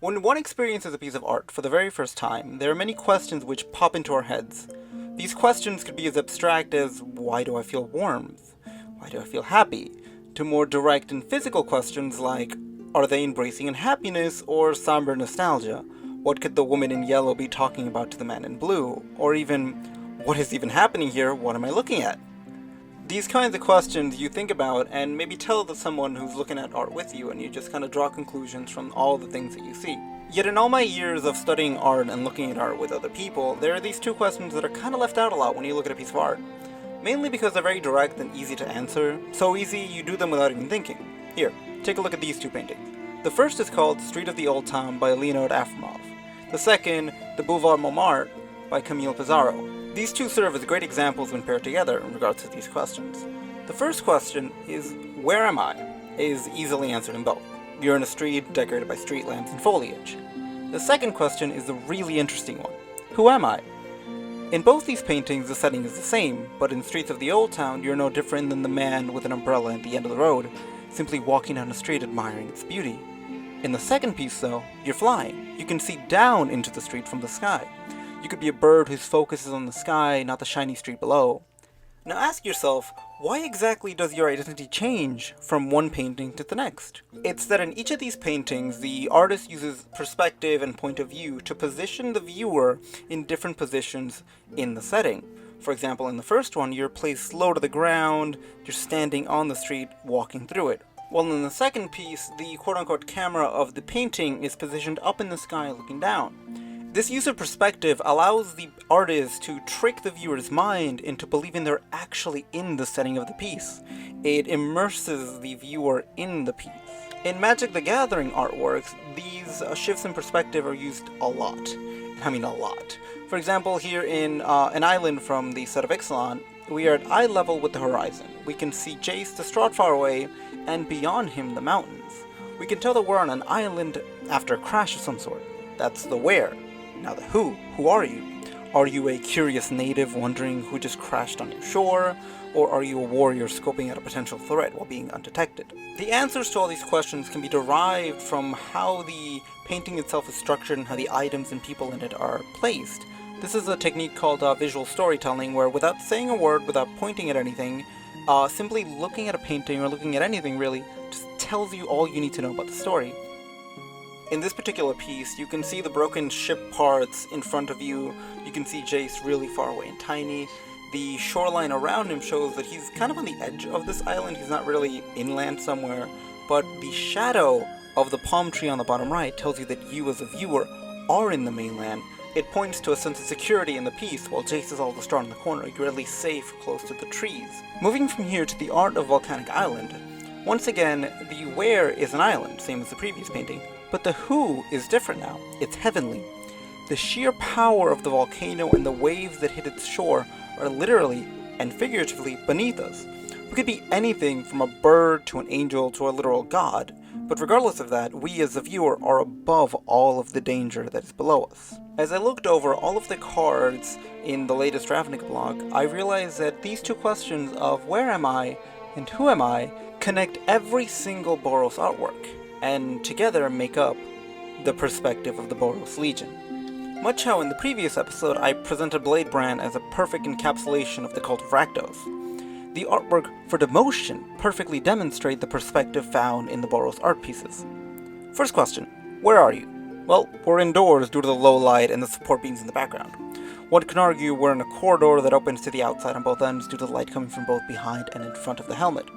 When one experiences a piece of art for the very first time, there are many questions which pop into our heads. These questions could be as abstract as, why do I feel warmth? Why do I feel happy? To more direct and physical questions like, are they embracing unhappiness or somber nostalgia? What could the woman in yellow be talking about to the man in blue? Or even, what is even happening here? What am I looking at? These kinds of questions you think about and maybe tell to someone who's looking at art with you, and you just kind of draw conclusions from all the things that you see. Yet in all my years of studying art and looking at art with other people, there are these two questions that are kind of left out a lot when you look at a piece of art. Mainly because they're very direct and easy to answer, so easy you do them without even thinking. Here, take a look at these two paintings. The first is called Street of the Old Town by Leonard Afremov. The second, The Boulevard Montmartre by Camille Pissarro. These two serve as great examples when paired together in regards to these questions. The first question is, where am I? Is easily answered in both. You're in a street decorated by street lamps and foliage. The second question is the really interesting one. Who am I? In both these paintings, the setting is the same, but in Streets of the Old Town, you're no different than the man with an umbrella at the end of the road, simply walking down the street admiring its beauty. In the second piece, though, you're flying. You can see down into the street from the sky. You could be a bird whose focus is on the sky, not the shiny street below. Now ask yourself, why exactly does your identity change from one painting to the next? It's that in each of these paintings, the artist uses perspective and point of view to position the viewer in different positions in the setting. For example, in the first one, you're placed low to the ground, you're standing on the street, walking through it. While in the second piece, the quote-unquote camera of the painting is positioned up in the sky looking down. This use of perspective allows the artist to trick the viewer's mind into believing they're actually in the setting of the piece. It immerses the viewer in the piece. In Magic the Gathering artworks, these shifts in perspective are used a lot. I mean a lot. For example, here in an island from the set of Ixalan, we are at eye level with the horizon. We can see Jace distraught far away, and beyond him the mountains. We can tell that we're on an island after a crash of some sort. That's the where. Now the who. Who are you? Are you a curious native wondering who just crashed on your shore? Or are you a warrior scoping out a potential threat while being undetected? The answers to all these questions can be derived from how the painting itself is structured and how the items and people in it are placed. This is a technique called visual storytelling, where without saying a word, without pointing at anything, simply looking at a painting or looking at anything really just tells you all you need to know about the story. In this particular piece, you can see the broken ship parts in front of you. You can see Jace really far away and tiny. The shoreline around him shows that he's kind of on the edge of this island. He's not really inland somewhere. But the shadow of the palm tree on the bottom right tells you that you as a viewer are in the mainland. It points to a sense of security in the piece, while Jace is all distraught in the corner. You're at least safe close to the trees. Moving from here to the art of Volcanic Island, once again, the where is an island, same as the previous painting. But the who is different now. It's heavenly. The sheer power of the volcano and the waves that hit its shore are literally and figuratively beneath us. We could be anything from a bird to an angel to a literal god, but regardless of that, we as the viewer are above all of the danger that is below us. As I looked over all of the cards in the latest ravnica blog, I realized that these two questions of where am I and who am I connect every single Boros artwork, and together make up the perspective of the Boros Legion. Much how in the previous episode I presented Bladebrand as a perfect encapsulation of the cult of Rakdos, the artwork for Demotion perfectly demonstrate the perspective found in the Boros art pieces. First question, where are you? Well, we're indoors due to the low light and the support beams in the background. One can argue we're in a corridor that opens to the outside on both ends due to the light coming from both behind and in front of the helmet,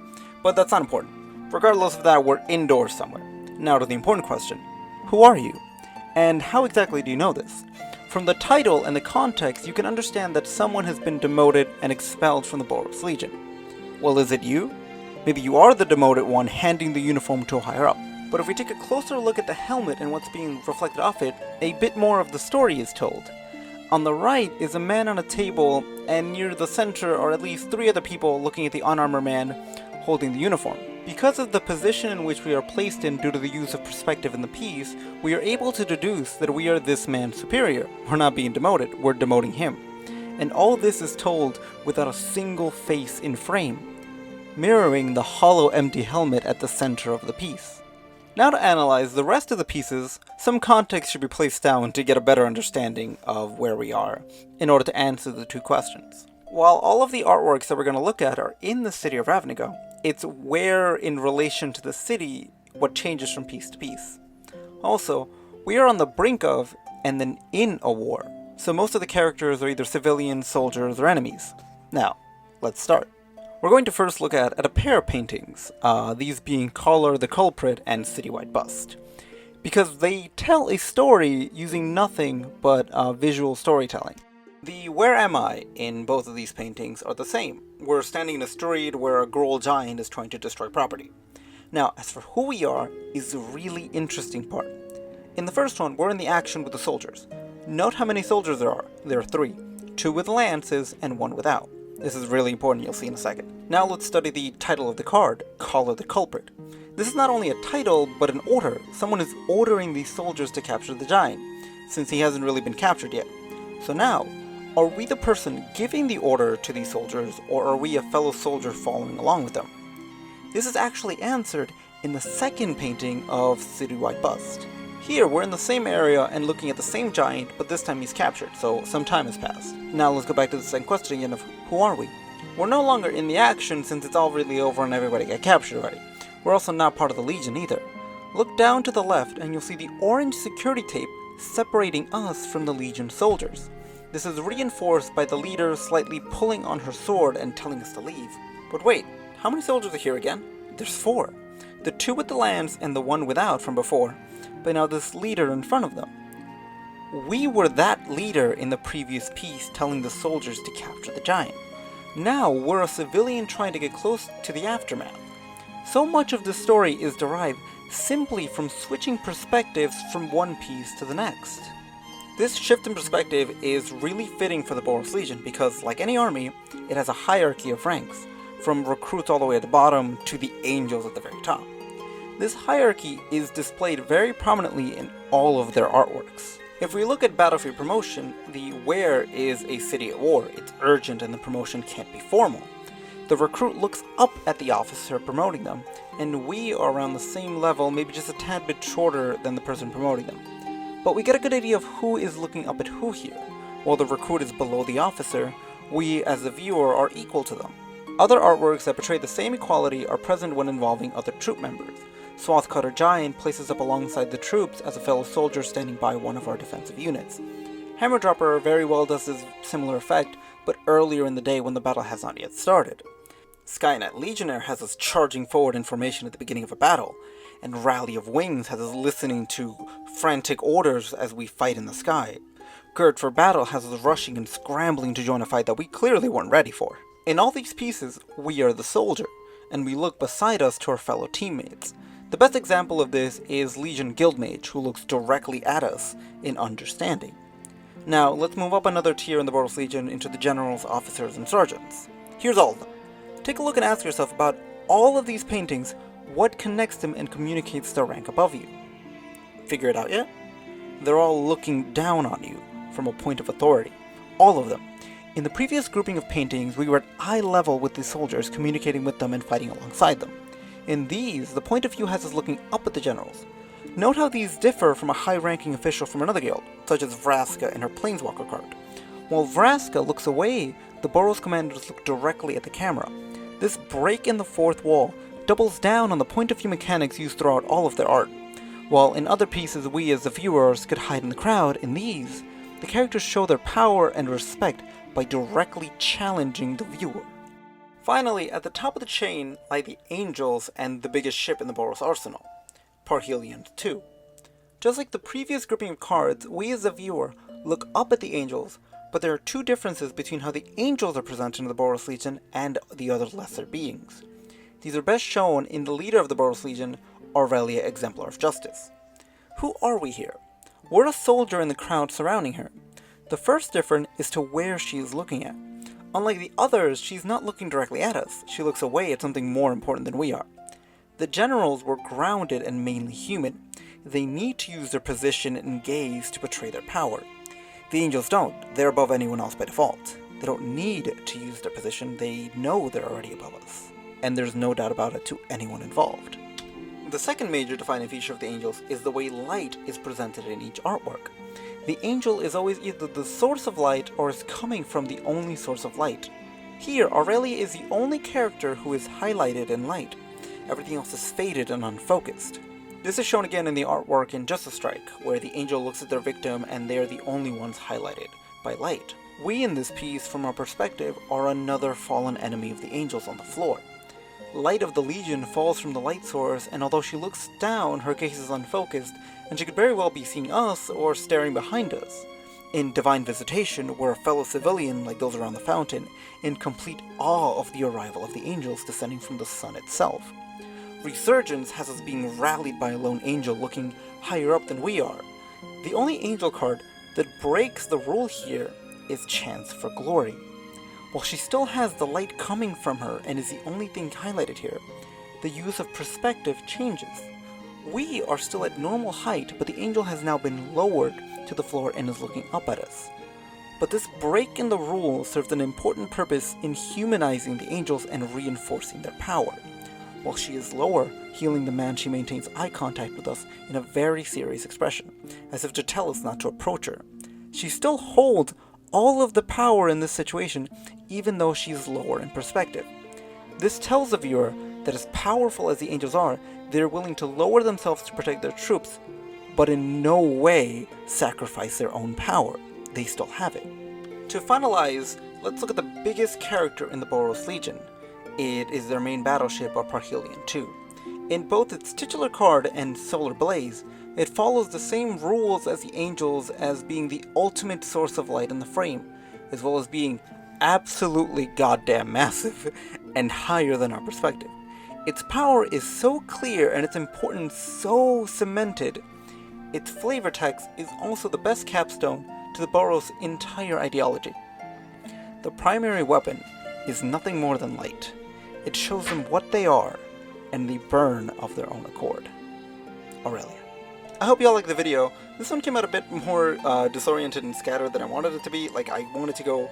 but that's not important. Regardless of that, we're indoors somewhere. Now to the important question, who are you? And how exactly do you know this? From the title and the context, you can understand that someone has been demoted and expelled from the Boros Legion. Well, is it you? Maybe you are the demoted one handing the uniform to a higher up. But if we take a closer look at the helmet and what's being reflected off it, a bit more of the story is told. On the right is a man on a table, and near the center are at least 3 other people looking at the unarmored man holding the uniform. Because of the position in which we are placed in due to the use of perspective in the piece, we are able to deduce that we are this man's superior. We're not being demoted, we're demoting him. And all this is told without a single face in frame, mirroring the hollow empty helmet at the center of the piece. Now to analyze the rest of the pieces, some context should be placed down to get a better understanding of where we are, in order to answer the two questions. While all of the artworks that we're going to look at are in the city of Ravnica, it's where in relation to the city what changes from piece to piece. Also, we are on the brink of, and then in a war, so most of the characters are either civilians, soldiers, or enemies. Now, let's start. We're going to first look at a pair of paintings, these being Collar the Culprit and Citywide Bust, because they tell a story using nothing but visual storytelling. The Where Am I in both of these paintings are the same. We're standing in a street where a Groll giant is trying to destroy property. Now, as for who we are is the really interesting part. In the first one, we're in the action with the soldiers. Note how many soldiers there are. There are 3, 2 with lances and 1 without. This is really important, you'll see in a second. Now let's study the title of the card, Collar the Culprit. This is not only a title, but an order. Someone is ordering these soldiers to capture the giant, since he hasn't really been captured yet. So now, are we the person giving the order to these soldiers, or are we a fellow soldier following along with them? This is actually answered in the second painting of Citywide Bust. Here, we're in the same area and looking at the same giant, but this time he's captured, so some time has passed. Now let's go back to the second question again of who are we? We're no longer in the action since it's all really over and everybody got captured already. We're also not part of the Legion either. Look down to the left and you'll see the orange security tape separating us from the Legion soldiers. This is reinforced by the leader slightly pulling on her sword and telling us to leave. But wait, how many soldiers are here again? There's 4. The 2 with the lance and the 1 without from before, but now this leader in front of them. We were that leader in the previous piece telling the soldiers to capture the giant. Now we're a civilian trying to get close to the aftermath. So much of this story is derived simply from switching perspectives from one piece to the next. This shift in perspective is really fitting for the Boros Legion because, like any army, it has a hierarchy of ranks, from recruits all the way at the bottom to the angels at the very top. This hierarchy is displayed very prominently in all of their artworks. If we look at battlefield promotion, the where is a city at war. It's urgent and the promotion can't be formal. The recruit looks up at the officer promoting them, and we are around the same level, maybe just a tad bit shorter than the person promoting them. But we get a good idea of who is looking up at who here. While the recruit is below the officer, we as the viewer are equal to them. Other artworks that portray the same equality are present when involving other troop members. Swathcutter Giant places up alongside the troops as a fellow soldier standing by one of our defensive units. Hammerdropper very well does this similar effect, but earlier in the day when the battle has not yet started. Skynet Legionnaire has us charging forward in formation at the beginning of a battle, and Rally of Wings has us listening to frantic orders as we fight in the sky. Gird for Battle has us rushing and scrambling to join a fight that we clearly weren't ready for. In all these pieces, we are the soldier, and we look beside us to our fellow teammates. The best example of this is Legion Guildmage, who looks directly at us in understanding. Now, let's move up another tier in the Boros Legion into the generals, officers, and sergeants. Here's all of them. Take a look and ask yourself about all of these paintings, what connects them and communicates their rank above you? Figure it out yet? They're all looking down on you from a point of authority. All of them. In the previous grouping of paintings, we were at eye level with the soldiers, communicating with them and fighting alongside them. In these, the point of view has us looking up at the generals. Note how these differ from a high-ranking official from another guild, such as Vraska in her Planeswalker card. While Vraska looks away, the Boros commanders look directly at the camera. This break in the fourth wall doubles down on the point of view mechanics used throughout all of their art. While in other pieces we as the viewers could hide in the crowd, in these, the characters show their power and respect by directly challenging the viewer. Finally, at the top of the chain lie the Angels and the biggest ship in the Boros arsenal, Parhelion II. Just like the previous grouping of cards, we as the viewer look up at the Angels, but there are 2 differences between how the Angels are presented in the Boros Legion and the other lesser beings. These are best shown in the leader of the Boros Legion, Aurelia Exemplar of Justice. Who are we here? We're a soldier in the crowd surrounding her. The first difference is to where she is looking at. Unlike the others, she's not looking directly at us. She looks away at something more important than we are. The generals were grounded and mainly human. They need to use their position and gaze to portray their power. The Angels don't. They're above anyone else by default. They don't need to use their position. They know they're already above us. And there's no doubt about it to anyone involved. The second major defining feature of the angels is the way light is presented in each artwork. The angel is always either the source of light or is coming from the only source of light. Here, Aurelia is the only character who is highlighted in light. Everything else is faded and unfocused. This is shown again in the artwork in Justice Strike, where the angel looks at their victim and they're the only ones highlighted by light. We in this piece, from our perspective, are another fallen enemy of the angels on the floor. Light of the Legion falls from the light source, and although she looks down, her gaze is unfocused, and she could very well be seeing us or staring behind us. In Divine Visitation, we're a fellow civilian like those around the fountain, in complete awe of the arrival of the angels descending from the sun itself. Resurgence has us being rallied by a lone angel looking higher up than we are. The only angel card that breaks the rule here is Chance for Glory. While she still has the light coming from her and is the only thing highlighted here, the use of perspective changes. We are still at normal height, but the angel has now been lowered to the floor and is looking up at us. But this break in the rule serves an important purpose in humanizing the angels and reinforcing their power. While she is lower, healing the man, she maintains eye contact with us in a very serious expression, as if to tell us not to approach her. She still holds all of the power in this situation, even though she is lower in perspective. This tells the viewer that as powerful as the angels are, they are willing to lower themselves to protect their troops, but in no way sacrifice their own power. They still have it. To finalize, let's look at the biggest character in the Boros Legion. It is their main battleship, or Parhelion II. In both its titular card and Solar Blaze, it follows the same rules as the angels as being the ultimate source of light in the frame, as well as being absolutely goddamn massive and higher than our perspective. Its power is so clear and its importance so cemented. Its flavor text is also the best capstone to the Boros' entire ideology. The primary weapon is nothing more than light. It shows them what they are, and they burn of their own accord. Aurelia. I hope y'all liked the video. This one came out a bit more disoriented and scattered than I wanted it to be. Like, I wanted to go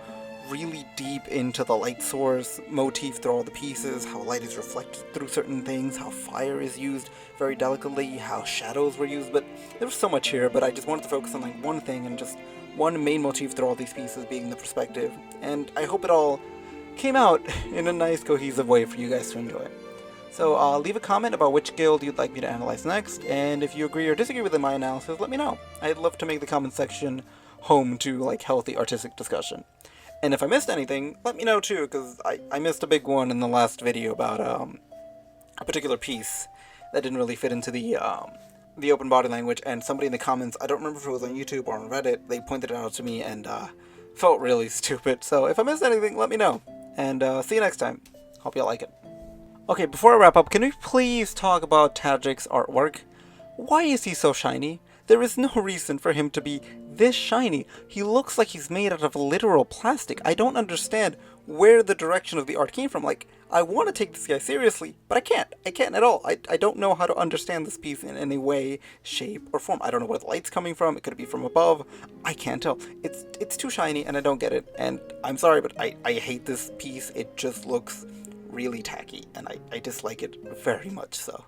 really deep into the light source motif through all the pieces, how light is reflected through certain things, how fire is used very delicately, how shadows were used, but there was so much here, but I just wanted to focus on like one thing and just one main motif through all these pieces being the perspective, and I hope it all came out in a nice cohesive way for you guys to enjoy. So leave a comment about which guild you'd like me to analyze next, and if you agree or disagree with my analysis, let me know. I'd love to make the comment section home to like healthy artistic discussion. And if I missed anything, let me know too, because I missed a big one in the last video about a particular piece that didn't really fit into the open body language, and somebody in the comments, I don't remember if it was on YouTube or on Reddit, they pointed it out to me and felt really stupid. So if I missed anything, let me know. And see you next time. Hope y'all like it. Okay, before I wrap up, can we please talk about Tadric's artwork? Why is he so shiny? There is no reason for him to be this shiny. He looks like he's made out of literal plastic. I don't understand where the direction of the art came from. Like, I want to take this guy seriously, but I can't. I can't at all. I don't know how to understand this piece in any way, shape, or form. I don't know where the light's coming from. It could be from above. I can't tell. It's too shiny, and I don't get it. And I'm sorry, but I hate this piece. It just looks really tacky, and I dislike it very much so.